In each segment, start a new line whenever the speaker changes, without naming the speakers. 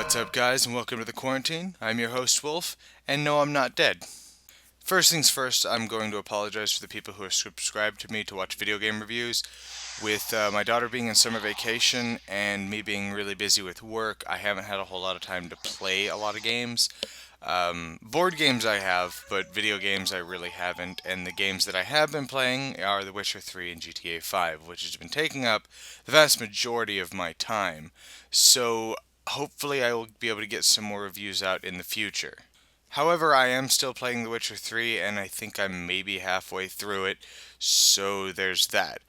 What's up, guys, and welcome to the quarantine. I'm your host, Wolf, and no, I'm not dead. First things first, I'm going to apologize for the people who are subscribed to me to watch video game reviews. With my daughter being in summer vacation and me being really busy with work, I haven't had a whole lot of time to play a lot of games. Board games I have, but video games I really haven't, and the games that I have been playing are The Witcher 3 and GTA 5, which has been taking up the vast majority of my time. So hopefully I will be able to get some more reviews out in the future. However, I am still playing The Witcher 3, and I think I'm maybe halfway through it, so there's that.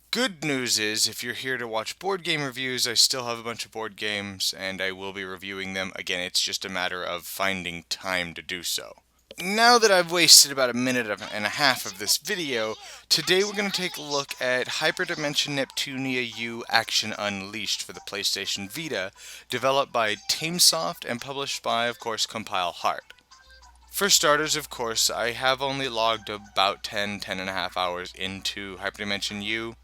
Good news is, if you're here to watch board game reviews, I still have a bunch of board games, and I will be reviewing them. Again, it's just a matter of finding time to do so. Now that I've wasted about a minute and a half of this video, today we're going to take a look at Hyperdimension Neptunia U Action Unleashed for the PlayStation Vita, developed by Tamesoft and published by, of course, Compile Heart. For starters, of course, I have only logged about 10 and a half hours into Hyperdimension U.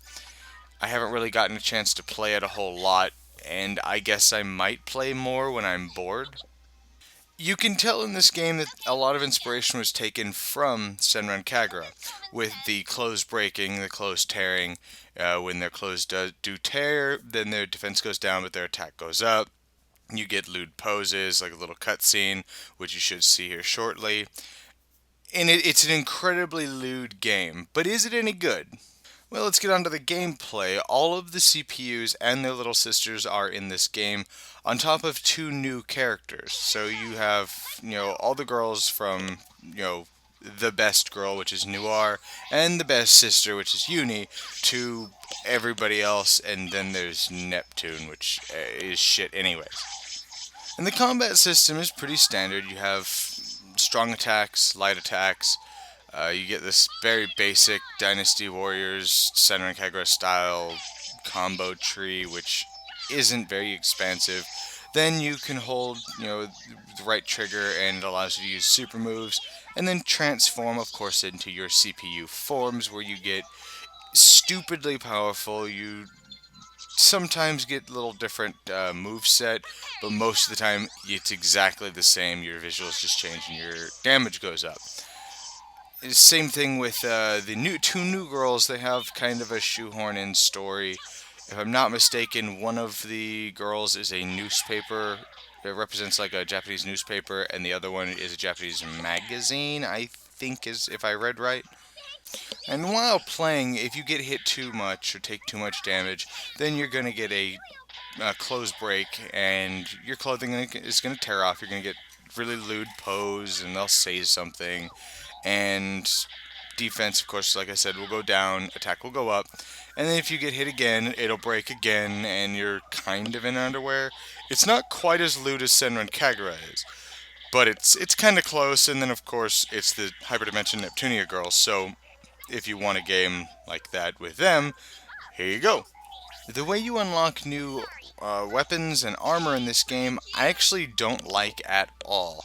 I haven't really gotten a chance to play it a whole lot, and I guess I might play more when I'm bored. You can tell in this game that a lot of inspiration was taken from Senran Kagura, with the clothes breaking, the clothes tearing. When their clothes do tear, then their defense goes down, but their attack goes up. You get lewd poses, like a little cutscene, which you should see here shortly. And it's an incredibly lewd game, but is it any good? Well, let's get on to the gameplay. All of the CPUs and their little sisters are in this game, on top of two new characters. So you have, all the girls from, the best girl, which is Noir, and the best sister, which is Uni, to everybody else, and then there's Neptune, which is shit anyways. And the combat system is pretty standard. You have strong attacks, light attacks. You get this very basic Dynasty Warriors, Senran Kagura style combo tree, which isn't very expansive. Then you can hold, the right trigger, and it allows you to use super moves, and then transform, of course, into your CPU forms, where you get stupidly powerful. You sometimes get a little different move set, but most of the time it's exactly the same. Your visuals just change and your damage goes up. Same thing with the two new girls. They have kind of a shoehorn-in story. If I'm not mistaken, one of the girls is a newspaper. It represents like a Japanese newspaper, and the other one is a Japanese magazine, I think, is if I read right. And while playing, if you get hit too much or take too much damage, then you're going to get a clothes break, and your clothing is going to tear off. You're going to get really lewd pose, and they'll say something. And defense, of course, like I said, will go down, attack will go up, and then if you get hit again, it'll break again, and you're kind of in underwear. It's not quite as lewd as Senran Kagura is, but it's kind of close, and then, of course, it's the Hyperdimension Neptunia girls, so if you want a game like that with them, here you go. The way you unlock new weapons and armor in this game, I actually don't like at all.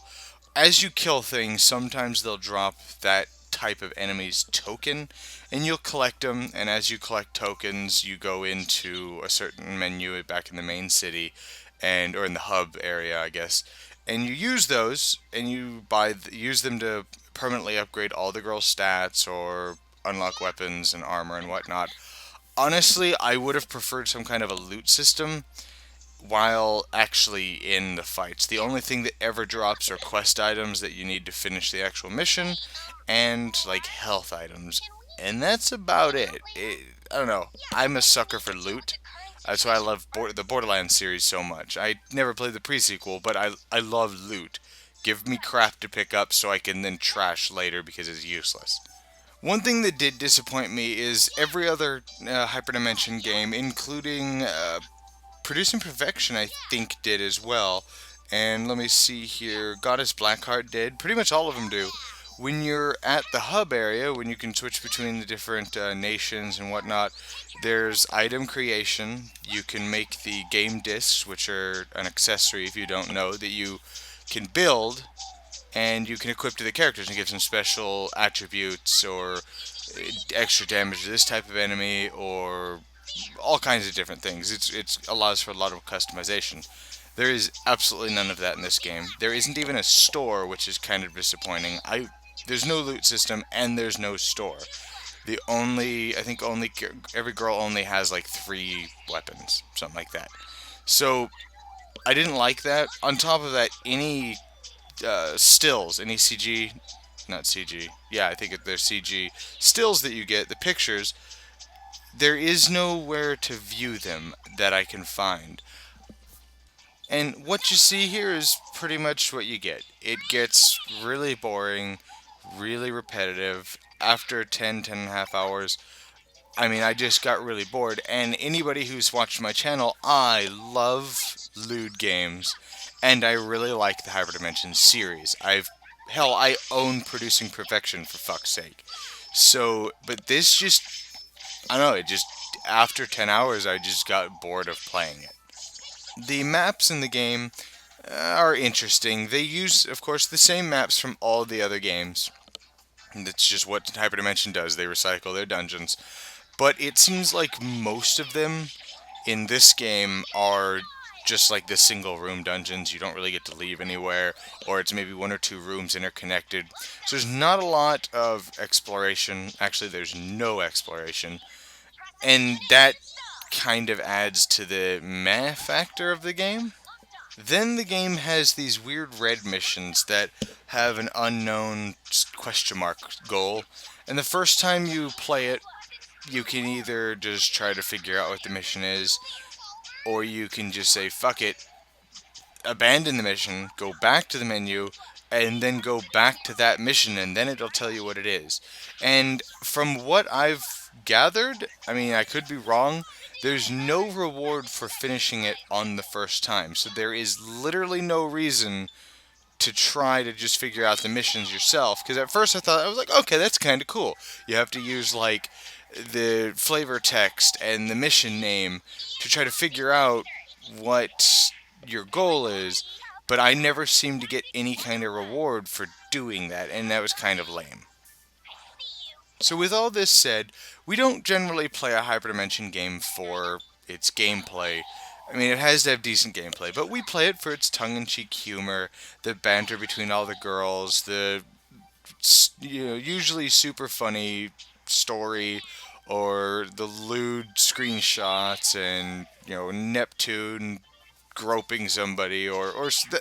As you kill things, sometimes they'll drop that type of enemy's token, and you'll collect them, and as you collect tokens, you go into a certain menu back in the main city, or in the hub area, I guess, and you use those, and you use them to permanently upgrade all the girls' stats, or unlock weapons and armor and whatnot. Honestly, I would have preferred some kind of a loot system while actually in the fights. The only thing that ever drops are quest items that you need to finish the actual mission, and like health items, and that's about it. I don't know, I'm a sucker for loot. That's why I love the Borderlands series so much. I never played the pre-sequel, but I love loot. Give me crap to pick up so I can then trash later because it's useless. One thing that did disappoint me is every other Hyperdimension game, including Producing Perfection, I think, did as well. And let me see here. Goddess Blackheart did. Pretty much all of them do. When you're at the hub area, when you can switch between the different nations and whatnot, there's item creation. You can make the game discs, which are an accessory, if you don't know, that you can build, and you can equip to the characters and give some special attributes or extra damage to this type of enemy, or all kinds of different things. It allows for a lot of customization. There is absolutely none of that in this game. There isn't even a store, which is kind of disappointing. There's no loot system and there's no store. I think every girl only has like 3 weapons, something like that. So I didn't like that. On top of that, any stills, any CG, not CG, yeah, I think they're CG stills that you get, the pictures, there is nowhere to view them that I can find. And what you see here is pretty much what you get. It gets really boring, really repetitive. After 10.5 hours, I mean, I just got really bored. And anybody who's watched my channel, I love lewd games. And I really like the Hyperdimension series. I own Producing Perfection for fuck's sake. So, but this just, I don't know, after 10 hours, I just got bored of playing it. The maps in the game are interesting. They use, of course, the same maps from all the other games. That's just what Hyperdimension does. They recycle their dungeons. But it seems like most of them in this game are just like the single room dungeons. You don't really get to leave anywhere, or it's maybe 1 or 2 rooms interconnected. So there's not a lot of exploration. Actually, there's no exploration. And that kind of adds to the meh factor of the game. Then the game has these weird red missions that have an unknown question mark goal. And the first time you play it, you can either just try to figure out what the mission is, or you can just say, fuck it, abandon the mission, go back to the menu, and then go back to that mission, and then it'll tell you what it is. And from what I've gathered, I mean, I could be wrong, there's no reward for finishing it on the first time. So there is literally no reason to try to just figure out the missions yourself. Because at first I was like, okay, that's kind of cool. You have to use like the flavor text and the mission name to try to figure out what your goal is, but I never seemed to get any kind of reward for doing that, and that was kind of lame. So with all this said, we don't generally play a Hyperdimension game for its gameplay. I mean, it has to have decent gameplay, but we play it for its tongue-in-cheek humor, the banter between all the girls, the usually super funny story, or the lewd screenshots and Neptune groping somebody,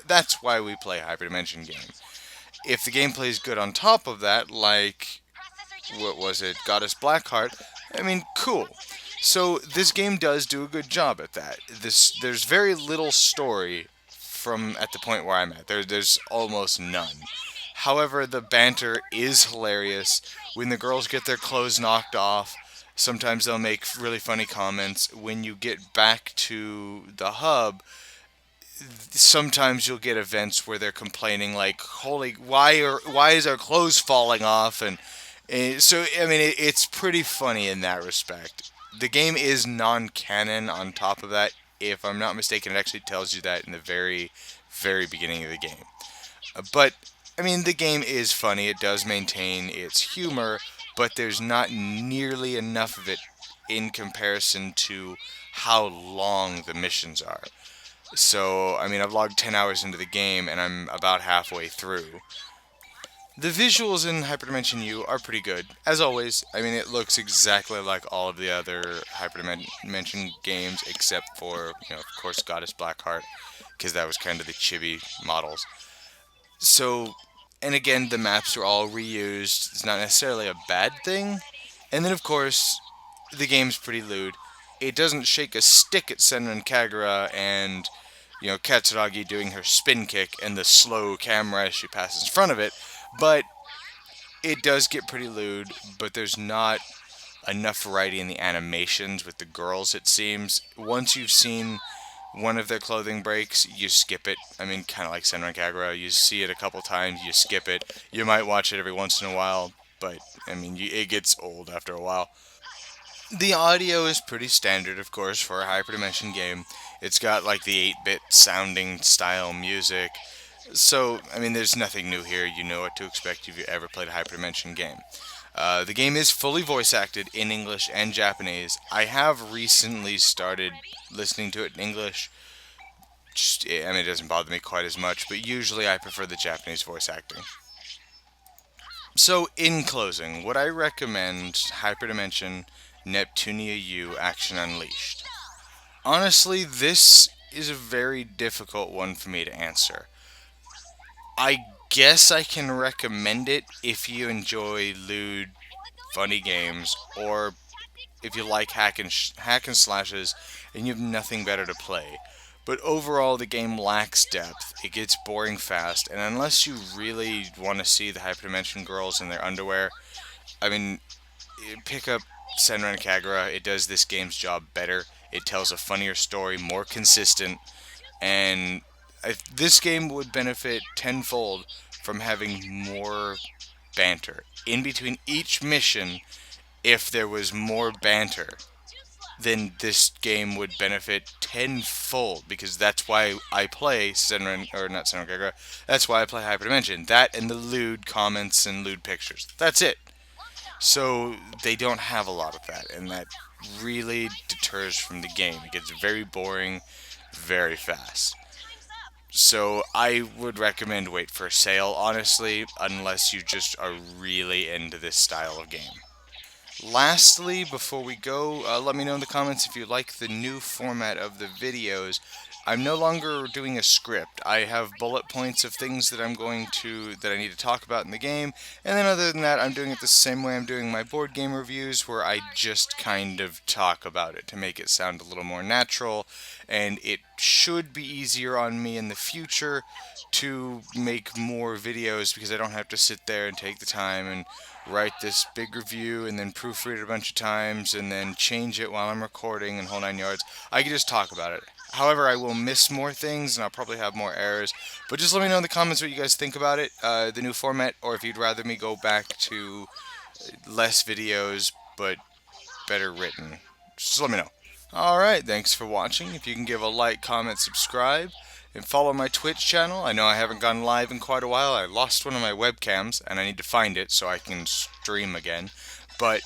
that's why we play a Hyperdimension game. If the gameplay is good on top of that, like what was it, Goddess Blackheart, I mean, cool. So this game does do a good job at that. There's very little story from at the point where I'm at. There's almost none. However, the banter is hilarious. When the girls get their clothes knocked off, sometimes they'll make really funny comments. When you get back to the hub, sometimes you'll get events where they're complaining like, "Holy, why is our clothes falling off?" And so I mean, it's pretty funny in that respect. The game is non-canon. On top of that, if I'm not mistaken, it actually tells you that in the very, very beginning of the game. But I mean, the game is funny. It does maintain its humor, but there's not nearly enough of it in comparison to how long the missions are. So, I mean, I've logged 10 hours into the game and I'm about halfway through. The visuals in Hyperdimension U are pretty good. As always, I mean, it looks exactly like all of the other Hyperdimension games, except for, of course, Goddess Blackheart, because that was kind of the chibi models. So, and again, the maps are all reused. It's not necessarily a bad thing. And then, of course, the game's pretty lewd. It doesn't shake a stick at Senran Kagura and, Katsuragi doing her spin kick and the slow camera as she passes in front of it. But it does get pretty lewd, but there's not enough variety in the animations with the girls, it seems. Once you've seen one of their clothing breaks, you skip it. I mean, kind of like Senran Kagura. You see it a couple times, you skip it. You might watch it every once in a while, but, I mean, it gets old after a while. The audio is pretty standard, of course, for a Hyperdimension game. It's got, like, the 8-bit sounding style music. So, I mean, there's nothing new here. You know what to expect if you ever played a Hyperdimension game. The game is fully voice acted in English and Japanese. I have recently started listening to it in English, I mean, it doesn't bother me quite as much, but usually I prefer the Japanese voice acting. So, in closing, would I recommend Hyperdimension Neptunia U Action Unleashed? Honestly, this is a very difficult one for me to answer. I guess I can recommend it if you enjoy lewd, funny games, or if you like hack and slashes and you have nothing better to play. But overall, the game lacks depth. It gets boring fast, and unless you really want to see the hyperdimension girls in their underwear, I mean, pick up Senran Kagura. It does this game's job better. It tells a funnier story, more consistent, and this game would benefit tenfold from having more banter in between each mission. If there was more banter, then this game would benefit tenfold, because that's why I play Senran, or not Senran Kagura, that's why I play Hyperdimension. That and the lewd comments and lewd pictures. That's it. So they don't have a lot of that, and that really deters from the game. It gets very boring very fast. So I would recommend wait for a sale, honestly, unless you just are really into this style of game. Lastly, before we go, let me know in the comments if you like the new format of the videos. I'm no longer doing a script. I have bullet points of things that I need to talk about in the game, and then other than that, I'm doing it the same way I'm doing my board game reviews, where I just kind of talk about it to make it sound a little more natural, and it should be easier on me in the future to make more videos, because I don't have to sit there and take the time and write this big review and then proofread it a bunch of times and then change it while I'm recording and whole 9 yards. I can just talk about it. However, I will miss more things and I'll probably have more errors. But just let me know in the comments what you guys think about it, the new format, or if you'd rather me go back to less videos but better written. Just let me know. Alright, thanks for watching. If you can give a like, comment, subscribe, and follow my Twitch channel. I know I haven't gone live in quite a while. I lost one of my webcams, and I need to find it so I can stream again. But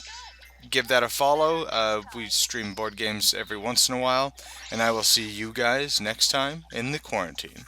give that a follow. We stream board games every once in a while, and I will see you guys next time in the quarantine.